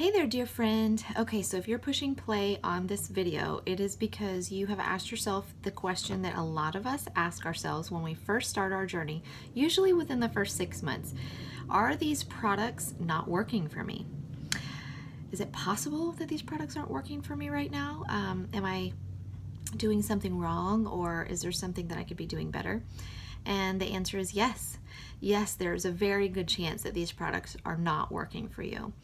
Hey there, dear friend. Okay, so if you're pushing play on this video, it is because you have asked yourself the question that a lot of us ask ourselves when we first start our journey, usually within the first 6 months. Are these products not working for me? Is it possible that these products aren't working for me right now? Am I doing something wrong, or is there something that I could be doing better? And the answer is yes. Yes, there's a very good chance that these products are not working for you.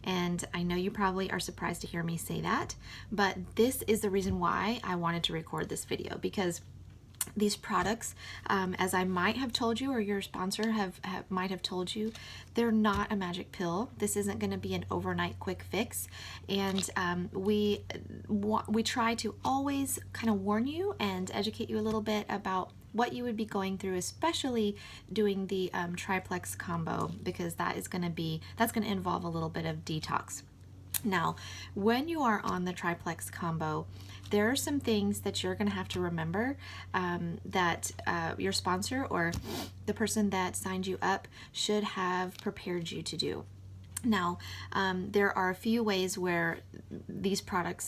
And I know you probably are surprised to hear me say that, but this is the reason why I wanted to record this video, because these products, as I might have told you, or your sponsor might have told you, they're not a magic pill. This isn't going to be an overnight quick fix, and we try to always kind of warn you and educate you a little bit about what you would be going through, especially doing the triplex combo, because that's going to involve a little bit of detox. Now, when you are on the triplex combo, there are some things that you're going to have to remember that your sponsor or the person that signed you up should have prepared you to do. Now, there are a few ways where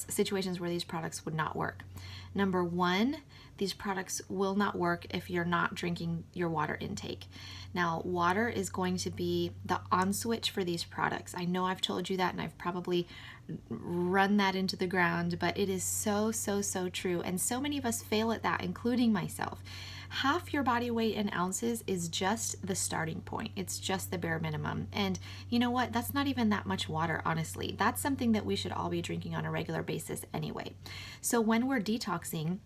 situations where these products would not work. Number one, these products will not work if you're not drinking your water intake. Now, water is going to be the on switch for these products. I know I've told you that, and I've probably run that into the ground, but it is so, so, so true. And so many of us fail at that, including myself. Half your body weight in ounces is just the starting point. It's just the bare minimum. And you know what? That's not even that much water, honestly. That's something that we should all be drinking on a regular basis anyway. So when we're detoxing,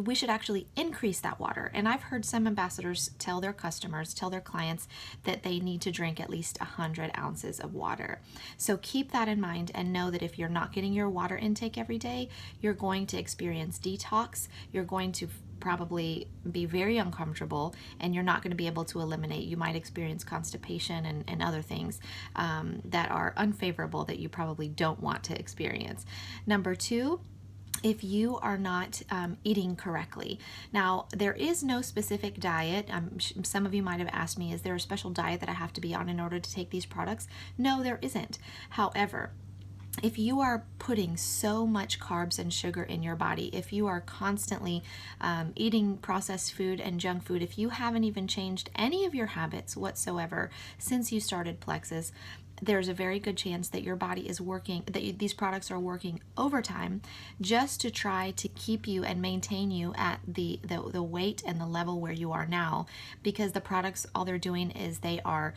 we should actually increase that water. And I've heard some ambassadors tell their customers, tell their clients that they need to drink at least 100 ounces of water. So keep that in mind and know that if you're not getting your water intake every day, you're going to experience detox. You're going to probably be very uncomfortable, and you're not going to be able to eliminate. You might experience constipation and other things that are unfavorable that you probably don't want to experience. Number two, if you are not eating correctly. Now, there is no specific diet. Some of you might have asked me, is there a special diet that I have to be on in order to take these products? No, there isn't. However, if you are putting so much carbs and sugar in your body, if you are constantly eating processed food and junk food, if you haven't even changed any of your habits whatsoever since you started Plexus, there's a very good chance that your body is working, that these products are working overtime just to try to keep you and maintain you at the weight and the level where you are now, because the products, all they're doing is they are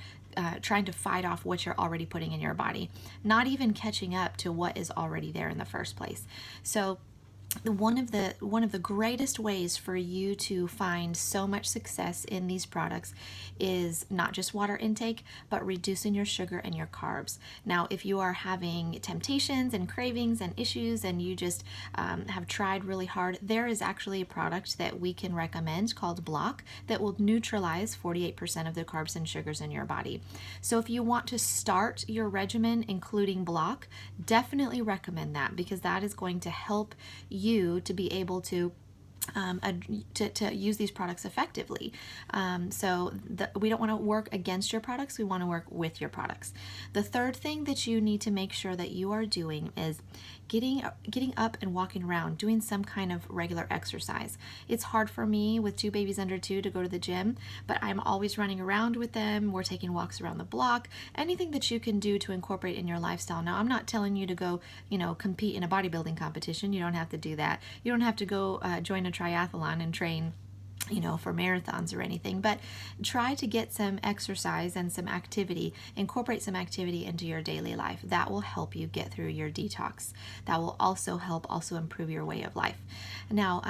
trying to fight off what you're already putting in your body, not even catching up to what is already there in the first place. So one of the greatest ways for you to find so much success in these products is not just water intake, but reducing your sugar and your carbs. Now, if you are having temptations and cravings and issues, and you just have tried really hard, there is actually a product that we can recommend called Block that will neutralize 48% of the carbs and sugars in your body. So if you want to start your regimen including Block, definitely recommend that, because that is going to help you to be able to use these products effectively. We don't want to work against your products, we want to work with your products. The third thing that you need to make sure that you are doing is getting up and walking around, doing some kind of regular exercise. It's hard for me with 2 babies under 2 to go to the gym, but I'm always running around with them. We're taking walks around the block. Anything that you can do to incorporate in your lifestyle. Now, I'm not telling you to go, compete in a bodybuilding competition. You don't have to do that. You don't have to go join a triathlon and train for marathons or anything, but try to get some exercise and some activity, incorporate some activity into your daily life. That will help you get through your detox. That will also improve your way of life. Now,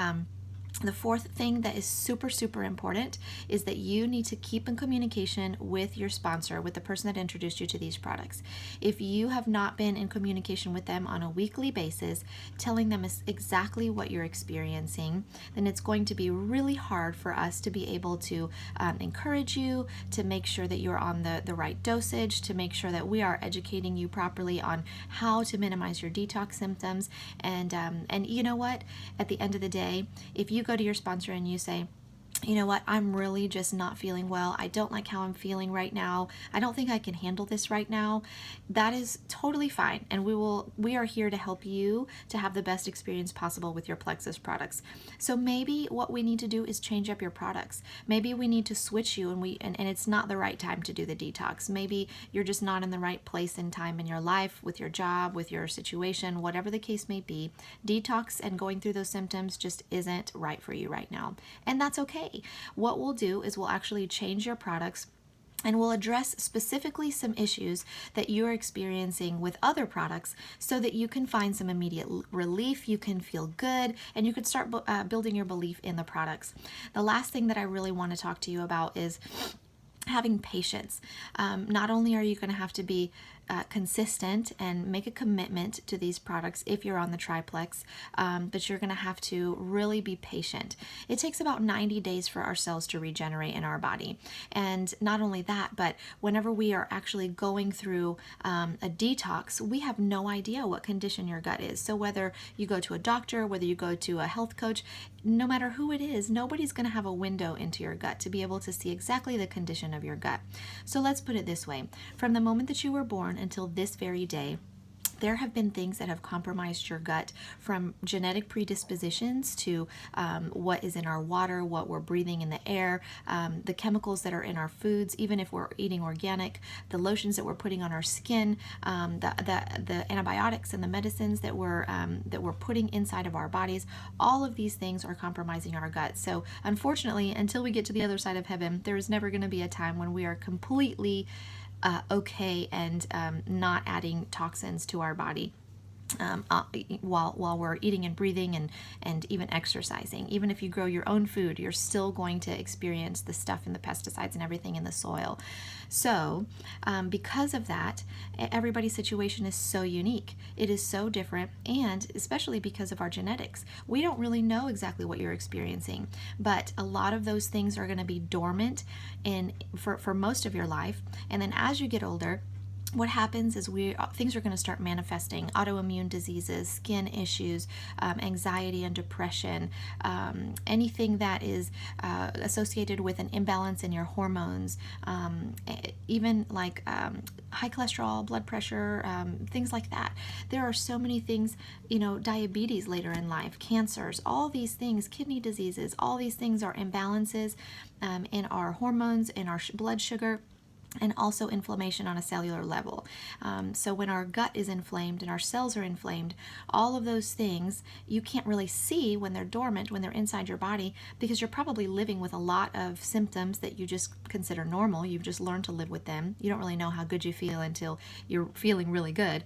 the fourth thing that is super, super important is that you need to keep in communication with your sponsor, with the person that introduced you to these products. If you have not been in communication with them on a weekly basis, telling them exactly what you're experiencing, then it's going to be really hard for us to be able to encourage you, to make sure that you're on the right dosage, to make sure that we are educating you properly on how to minimize your detox symptoms. And you know what? At the end of the day, if you go to your sponsor and you say, you know what, I'm really just not feeling well. I don't like how I'm feeling right now. I don't think I can handle this right now. That is totally fine. And we are here to help you to have the best experience possible with your Plexus products. So maybe what we need to do is change up your products. Maybe we need to switch you and it's not the right time to do the detox. Maybe you're just not in the right place and time in your life, with your job, with your situation, whatever the case may be. Detox and going through those symptoms just isn't right for you right now. And that's okay. What we'll do is we'll actually change your products and we'll address specifically some issues that you're experiencing with other products so that you can find some immediate relief, you can feel good, and you can start building your belief in the products. The last thing that I really want to talk to you about is having patience. Not only are you going to have to be consistent and make a commitment to these products if you're on the triplex, but you're going to have to really be patient. It takes about 90 days for our cells to regenerate in our body. And not only that, but whenever we are actually going through a detox, we have no idea what condition your gut is. So whether you go to a doctor, whether you go to a health coach, no matter who it is, nobody's going to have a window into your gut to be able to see exactly the condition of your gut. So let's put it this way. From the moment that you were born until this very day, there have been things that have compromised your gut, from genetic predispositions to what is in our water, what we're breathing in the air, the chemicals that are in our foods, even if we're eating organic, the lotions that we're putting on our skin, the antibiotics and the medicines that we're putting inside of our bodies. All of these things are compromising our gut. So unfortunately, until we get to the other side of heaven, there is never going to be a time when we are completely okay and not adding toxins to our body. While we're eating and breathing and even exercising. Even if you grow your own food, you're still going to experience the stuff and the pesticides and everything in the soil. So because of that, everybody's situation is so unique. It is so different, and especially because of our genetics, we don't really know exactly what you're experiencing, but a lot of those things are going to be dormant for most of your life. And then as you get older, what happens is things are going to start manifesting: autoimmune diseases, skin issues, anxiety and depression, anything that is associated with an imbalance in your hormones, even like high cholesterol, blood pressure, things like that. There are so many things, diabetes later in life, cancers, all these things, kidney diseases, all these things are imbalances in our hormones, in our blood sugar, and also inflammation on a cellular level. So when our gut is inflamed and our cells are inflamed, all of those things you can't really see when they're dormant, when they're inside your body, because you're probably living with a lot of symptoms that you just consider normal. You've just learned to live with them. You don't really know how good you feel until you're feeling really good.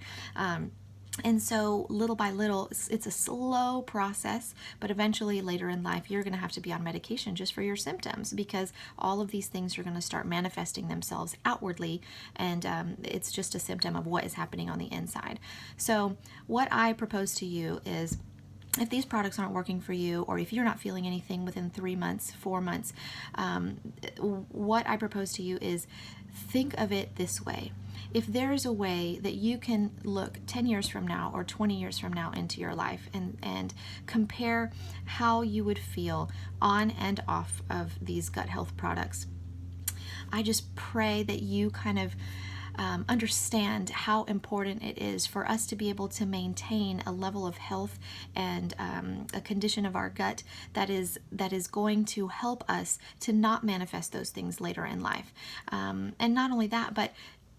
And so little by little, it's a slow process, but eventually later in life, you're going to have to be on medication just for your symptoms, because all of these things are going to start manifesting themselves outwardly, and it's just a symptom of what is happening on the inside. So what I propose to you is, if these products aren't working for you, or if you're not feeling anything within 3 months, 4 months, what I propose to you is, think of it this way. If there is a way that you can look 10 years from now or 20 years from now into your life and compare how you would feel on and off of these gut health products, I just pray that you kind of understand how important it is for us to be able to maintain a level of health and a condition of our gut that is going to help us to not manifest those things later in life. And not only that, but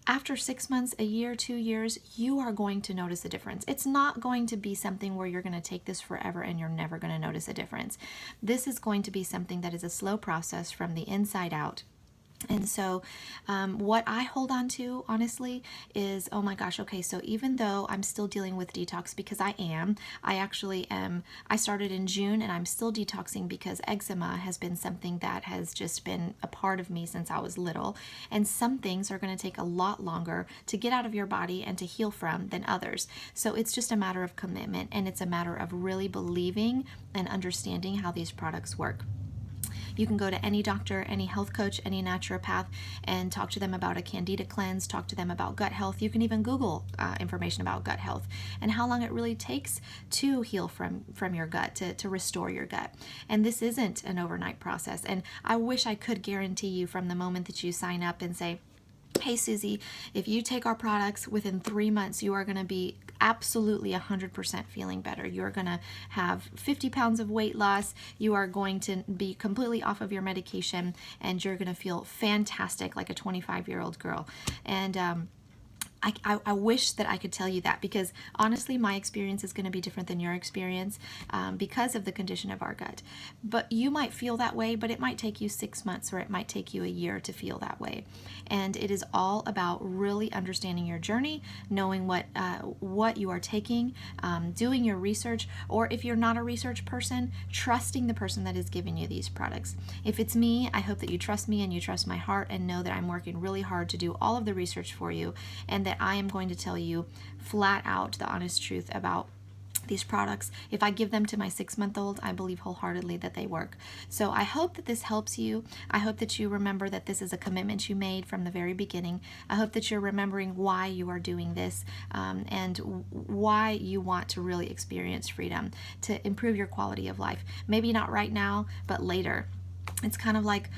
after 6 months, a year, 2 years, you are going to notice a difference. It's not going to be something where you're going to take this forever and you're never going to notice a difference. This is going to be something that is a slow process from the inside out. And so what I hold on to, honestly, is, oh my gosh, okay, so even though I'm still dealing with detox, because I started in June and I'm still detoxing because eczema has been something that has just been a part of me since I was little. And some things are going to take a lot longer to get out of your body and to heal from than others. So it's just a matter of commitment, and it's a matter of really believing and understanding how these products work. You can go to any doctor, any health coach, any naturopath, and talk to them about a candida cleanse, talk to them about gut health. You can even Google information about gut health and how long it really takes to heal from your gut, to restore your gut. And this isn't an overnight process. And I wish I could guarantee you from the moment that you sign up and say, hey Susie, if you take our products within 3 months, you are going to be absolutely 100% feeling better. You're going to have 50 pounds of weight loss. You are going to be completely off of your medication, and you're going to feel fantastic like a 25-year-old girl. And I wish that I could tell you that, because honestly my experience is going to be different than your experience because of the condition of our gut. But you might feel that way, but it might take you 6 months or it might take you a year to feel that way. And it is all about really understanding your journey, knowing what you are taking, doing your research, or if you're not a research person, trusting the person that is giving you these products. If it's me, I hope that you trust me and you trust my heart and know that I'm working really hard to do all of the research for you, and that I am going to tell you flat out the honest truth about these products. If I give them to my 6-month-old, I believe wholeheartedly that they work. So I hope that this helps you. I hope that you remember that this is a commitment you made from the very beginning. I hope that you're remembering why you are doing this and why you want to really experience freedom, to improve your quality of life. Maybe not right now, but later. It's kind of like,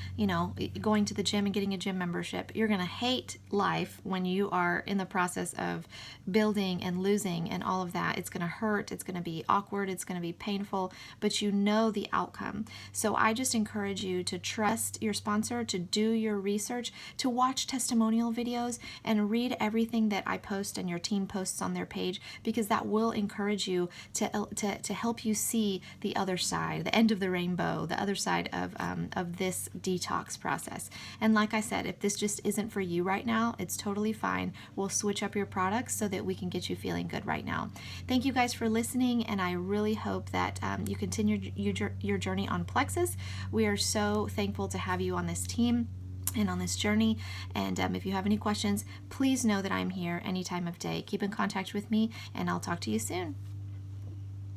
going to the gym and getting a gym membership. You're going to hate life when you are in the process of building and losing and all of that. It's going to hurt. It's going to be awkward. It's going to be painful, but you know the outcome. So I just encourage you to trust your sponsor, to do your research, to watch testimonial videos and read everything that I post and your team posts on their page, because that will encourage you to help you see the other side, the end of the rainbow, the other side of this detox process. And like I said, if this just isn't for you right now, it's totally fine. We'll switch up your products so that we can get you feeling good right now. Thank you guys for listening, and I really hope that you continue your journey on Plexus. We are so thankful to have you on this team and on this journey. And if you have any questions, please know that I'm here any time of day. Keep in contact with me, and I'll talk to you soon.